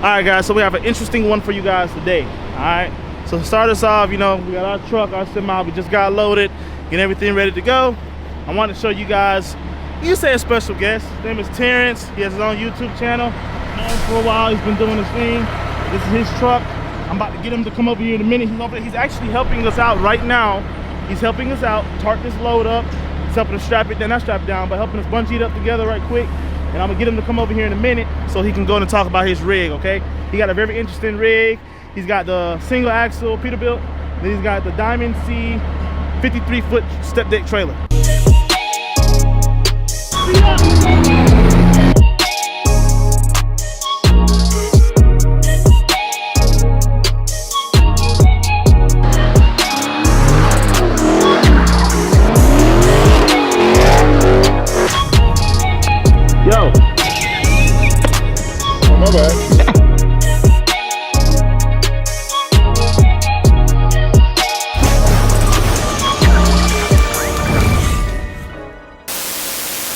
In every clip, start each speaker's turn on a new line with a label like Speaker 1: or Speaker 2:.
Speaker 1: Alright guys, so we have an interesting one for you guys today. Alright, so to start us off, you know, we got our truck, our semi, we just got loaded, getting everything ready to go. I want to show you guys, you say a special guest. His name is Terrence. He has his own YouTube channel. Known him for a while, he's been doing his thing. This is his truck. I'm about to get him to come over here in a minute. He's actually helping us out right now. He's helping us out, tarp this load up. He's helping us strap it down, not strap it down, but helping us bunch it up together right quick. And I'm gonna get him to come over here in a minute so he can go and talk about his rig, okay? He got a very interesting rig. He's got the single axle Peterbilt. Then he's got the Diamond C 53-foot step deck trailer. Yo. Oh, my bad.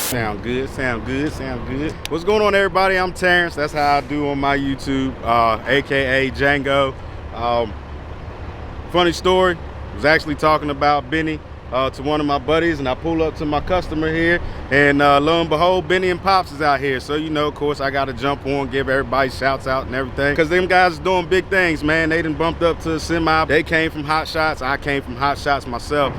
Speaker 2: Sound good, sound good, sound good. What's going on, everybody? I'm Terrence. That's how I do on my YouTube, aka Django. Funny story, I was actually talking about Bennii to one of my buddies, and I pull up to my customer here, and lo and behold, Bennii and Pops is out here. So, you know, of course, I got to jump on, give everybody shouts out and everything, because them guys is doing big things, man. They done bumped up to a semi. They came from hot shots. I came from hot shots myself.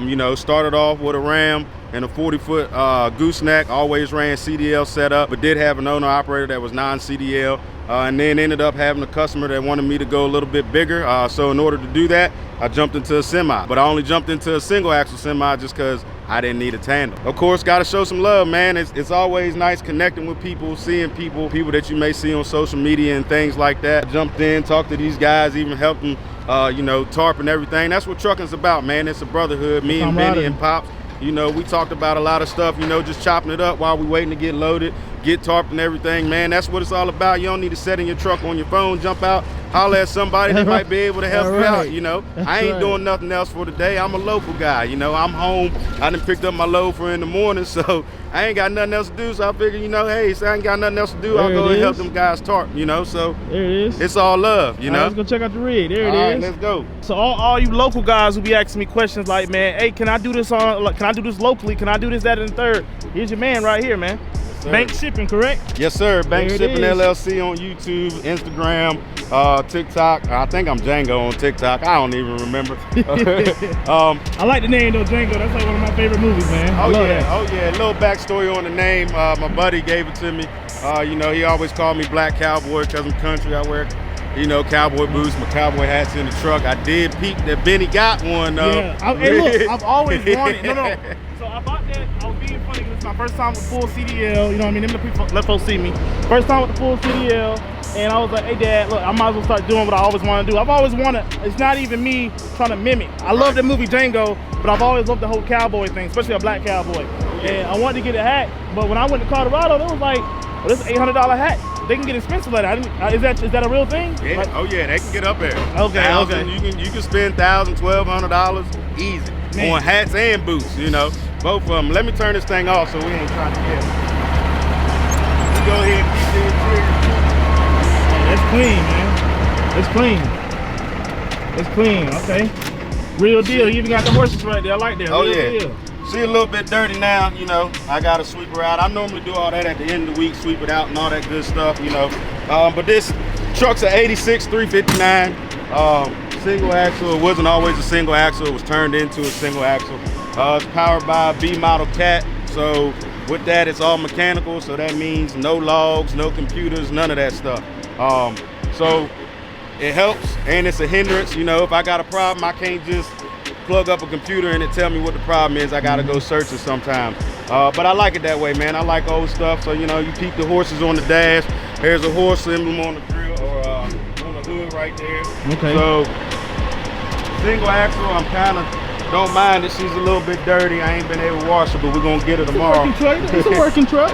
Speaker 2: You know, started off with a Ram and a 40-foot gooseneck. Always ran CDL setup, but did have an owner operator that was non-CDL, and then ended up having a customer that wanted me to go a little bit bigger. So in order to do that, I jumped into a semi, but I only jumped into a single axle semi just because I didn't need a tandem. Of course, got to show some love, man. It's always nice connecting with people, seeing people that you may see on social media and things like that. Jumped in, talked to these guys, even helped them, you know, tarp and everything. That's what trucking's about, man. It's a brotherhood. Me and Bennii and Pops, you know, we talked about a lot of stuff, you know, just chopping it up while we waiting to get loaded, get tarped and everything, man. That's what it's all about. You don't need to set in your truck on your phone, jump out, holler at somebody that might be able to help you out, you know. I ain't doing nothing else for today. I'm a local guy, you know. I'm home. I done picked up my load for in the morning, so I ain't got nothing else to do. So I figured, you know, hey, so I ain't got nothing else to do. I'll go and help them guys tarp, you know. So
Speaker 1: there it is.
Speaker 2: It's all love, you know.
Speaker 1: Let's go check out the rig. There it is.
Speaker 2: All right, let's go.
Speaker 1: So all you local guys will be asking me questions like, man, hey, can I do this locally? Can I do this, that, and the third? Here's your man right here, man. Yes, Bank Shipping, correct?
Speaker 2: Yes, sir. Bank Shipping LLC on YouTube, Instagram, TikTok. I think I'm Django on TikTok. I don't even remember.
Speaker 1: I like the name though, Django. That's like one of my favorite movies, man.
Speaker 2: Oh yeah. A little backstory on the name. My buddy gave it to me. You know, he always called me Black Cowboy because I'm country. I wear, you know, cowboy boots, my cowboy hat's in the truck. I did peep that Bennii got one though.
Speaker 1: Yeah. Hey, look, I've always wanted. No. So I bought that. I was being funny because it's my first time with full CDL. You know what I mean? Let folks see me. First time with the full CDL, and I was like, hey Dad, look, I might as well start doing what I always want to do. I've always wanted. It's not even me trying to mimic. I love the movie Django, but I've always loved the whole cowboy thing, especially a black cowboy. And I wanted to get a hat, but when I went to Colorado, it was like, well, this is an $800 hat. They can get expensive like that. Is that a real thing?
Speaker 2: Yeah.
Speaker 1: Like,
Speaker 2: oh yeah, they can get up there.
Speaker 1: Okay.
Speaker 2: Okay. You can spend $1,000, $1,200 easy on hats and boots. You know, both of them. Let me turn this thing off so we ain't trying to get. Go ahead and keep the interior.
Speaker 1: That's clean, man. It's clean. Okay. Real deal. You even got the horses right there. I like that.
Speaker 2: Oh
Speaker 1: Real
Speaker 2: yeah.
Speaker 1: deal.
Speaker 2: See, a little bit dirty now, you know. I got to sweep her out. I normally do all that at the end of the week, sweep it out and all that good stuff, you know. But this truck's an 86 359 single axle. It wasn't always a single axle. It was turned into a single axle. It's powered by a B model cat. So with that, it's all mechanical. So that means no logs, no computers, none of that stuff. So it helps, and it's a hindrance. You know, if I got a problem, I can't just plug up a computer and it tell me what the problem is. I gotta go search it sometimes. But I like it that way, man. I like old stuff. So, you know, you peep the horses on the dash. There's a horse emblem on the grill or on the hood right there.
Speaker 1: Okay.
Speaker 2: So single axle, I'm kind of don't mind that she's a little bit dirty. I ain't been able to wash her, but we're gonna get her tomorrow.
Speaker 1: It's a working truck.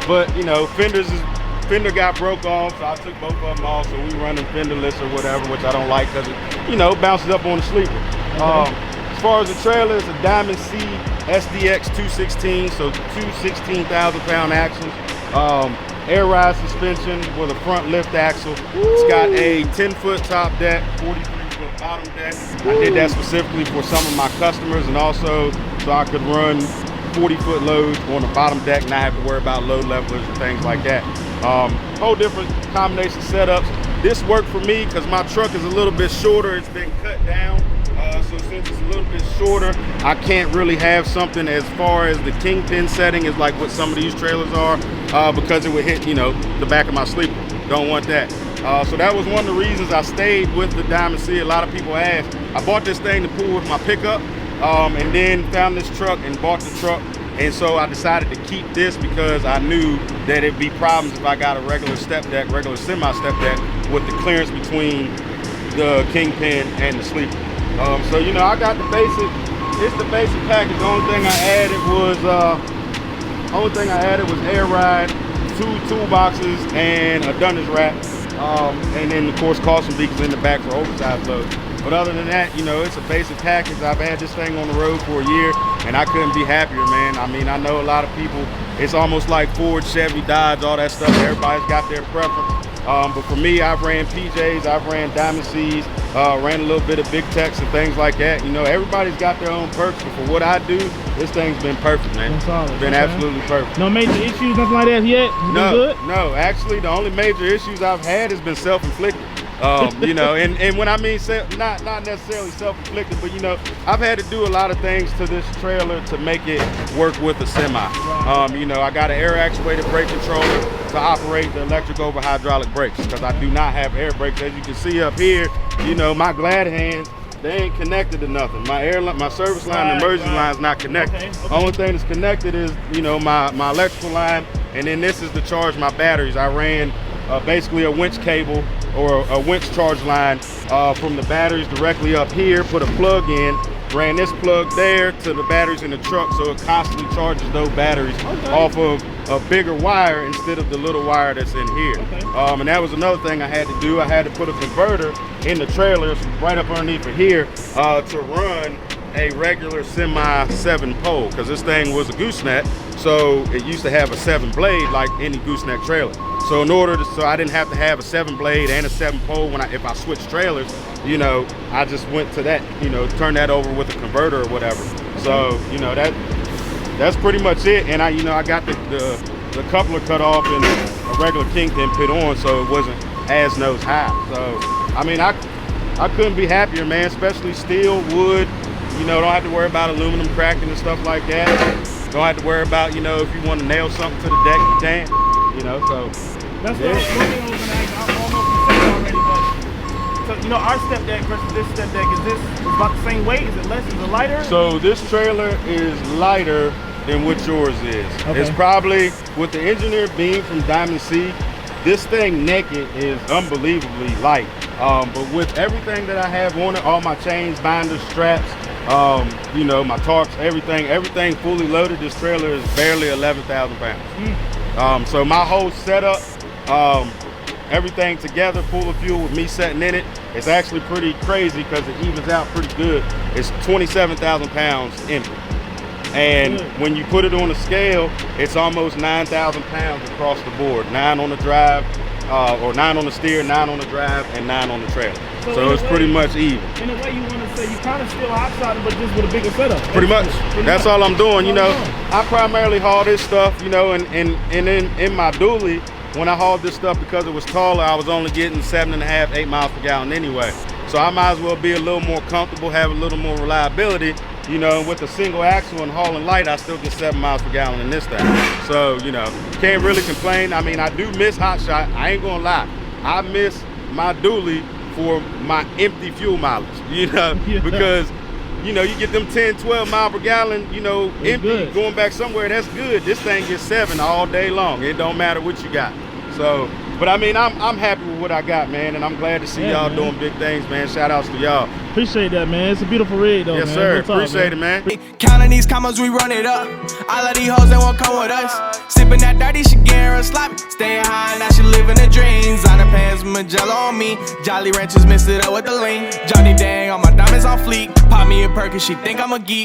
Speaker 2: But you know, fender got broke off, so I took both of them off. So we running fenderless or whatever, which I don't like because it, you know, bounces up on the sleeper. As far as the trailer, it's a Diamond C SDX 216, so two 16,000-pound axles. air ride suspension with a front lift axle. It's got a 10-foot top deck, 43-foot bottom deck. I did that specifically for some of my customers, and also so I could run 40-foot loads on the bottom deck and not have to worry about load levelers and things like that. Whole different combination setups. This worked for me because my truck is a little bit shorter. It's been cut down. So since it's a little bit shorter, I can't really have something as far as the kingpin setting is like what some of these trailers are, because it would hit, you know, the back of my sleeper. Don't want that. So that was one of the reasons I stayed with the Diamond C. A lot of people ask. I bought this thing to pull with my pickup, and then found this truck and bought the truck. And so I decided to keep this because I knew that it'd be problems if I got a regular step deck, regular semi-step deck with the clearance between the kingpin and the sleeper. So you know, I got the basic. It's the basic package. The only thing I added was air ride, 2 toolboxes, and a dunnage rack, and then of course caution beacons in the back for oversized loads. But other than that, you know, it's a basic package. I've had this thing on the road for a year, and I couldn't be happier, man. I mean, I know a lot of people. It's almost like Ford, Chevy, Dodge, all that stuff. Everybody's got their preference. But for me, I've ran PJs, I've ran Diamond C's, ran a little bit of Big Techs and things like that. You know, everybody's got their own perks, but for what I do, this thing's been perfect, man. It's been absolutely perfect.
Speaker 1: No major issues, nothing like that yet?
Speaker 2: No, actually, the only major issues I've had has been self-inflicted. You know, and when I mean not necessarily self-inflicted, but you know, I've had to do a lot of things to this trailer to make it work with a semi. You know, I got an air actuated brake controller to operate the electric over hydraulic brakes because I do not have air brakes. As you can see up here, you know, my glad hands, they ain't connected to nothing. My service line and emergency line is not connected. Okay. Only thing that's connected is, you know, my electrical line, and then this is to charge my batteries. I ran basically a winch cable or a winch charge line from the batteries directly up here, put a plug in, ran this plug there to the batteries in the truck, so it constantly charges those batteries off of a bigger wire instead of the little wire that's in here. And that was another thing I had to do. I had to put a converter in the trailer right up underneath of here to run a regular semi 7 pole, because this thing was a gooseneck, so it used to have a 7 blade like any gooseneck trailer. So in order to, so I didn't have to have a 7 blade and a 7 pole if I switched trailers, you know, I just went to that, you know, turn that over with a converter or whatever. So, you know, that's pretty much it. And I got the coupler cut off and a regular kingpin put on, so it wasn't as nose high. So, I mean, I couldn't be happier, man, especially steel, wood. You know, don't have to worry about aluminum cracking and stuff like that. Don't have to worry about, you know, if you want to nail something to the deck, you can. You know, so.
Speaker 1: That's what I was going to ask. I don't know if you said it already, but so, you know, our step deck versus this step deck, is this about the same weight? Is it less? Is it lighter?
Speaker 2: So this trailer is lighter than what yours is. Okay. It's probably, with the engineered beam from Diamond C, this thing naked is unbelievably light. But with everything that I have on it, all my chains, binders, straps, you know, my tarps, everything fully loaded, this trailer is barely 11,000 pounds. So my whole setup, everything together, full of fuel with me sitting in it, it's actually pretty crazy because it evens out pretty good. It's 27,000 pounds empty. And when you put it on a scale, it's almost 9,000 pounds across the board. 9 on the drive, or 9 on the steer, 9 on the drive, and 9 on the trailer. So it's pretty much even.
Speaker 1: In a way, you want to say you kind of still hot-shotting, but just with a bigger setup.
Speaker 2: Pretty much. That's all I'm doing. You know, I primarily haul this stuff, you know, and in my dually, when I hauled this stuff, because it was taller, I was only getting 7.5, 8 miles per gallon anyway. So I might as well be a little more comfortable, have a little more reliability. You know, with a single axle and hauling light, I still get 7 miles per gallon in this thing. So, you know, can't really complain. I mean, I do miss hot shot. I ain't gonna lie. I miss my dually for my empty fuel mileage, you know, because, you know, you get them 10, 12 miles per gallon, you know, it's empty, good. Going back somewhere, that's good. This thing gets 7 all day long. It don't matter what you got. So, but I mean, I'm happy with what I got, man, and I'm glad to see y'all doing big things, man. Shout outs to y'all.
Speaker 1: Appreciate that, man. It's a beautiful rig, though,
Speaker 2: yes,
Speaker 1: man.
Speaker 2: Yes, sir. Appreciate it, man.
Speaker 3: Counting these commas, we run it up. All of these hoes, they won't come with us. Sipping that dirty, she getting real sloppy. Staying high, now she living the dreams. On the pants, Magellan on me. Jolly Ranchers mixed it up with the lean. Johnny Dang, all my diamonds on fleek. Pop me a perk and she think I'm a geek.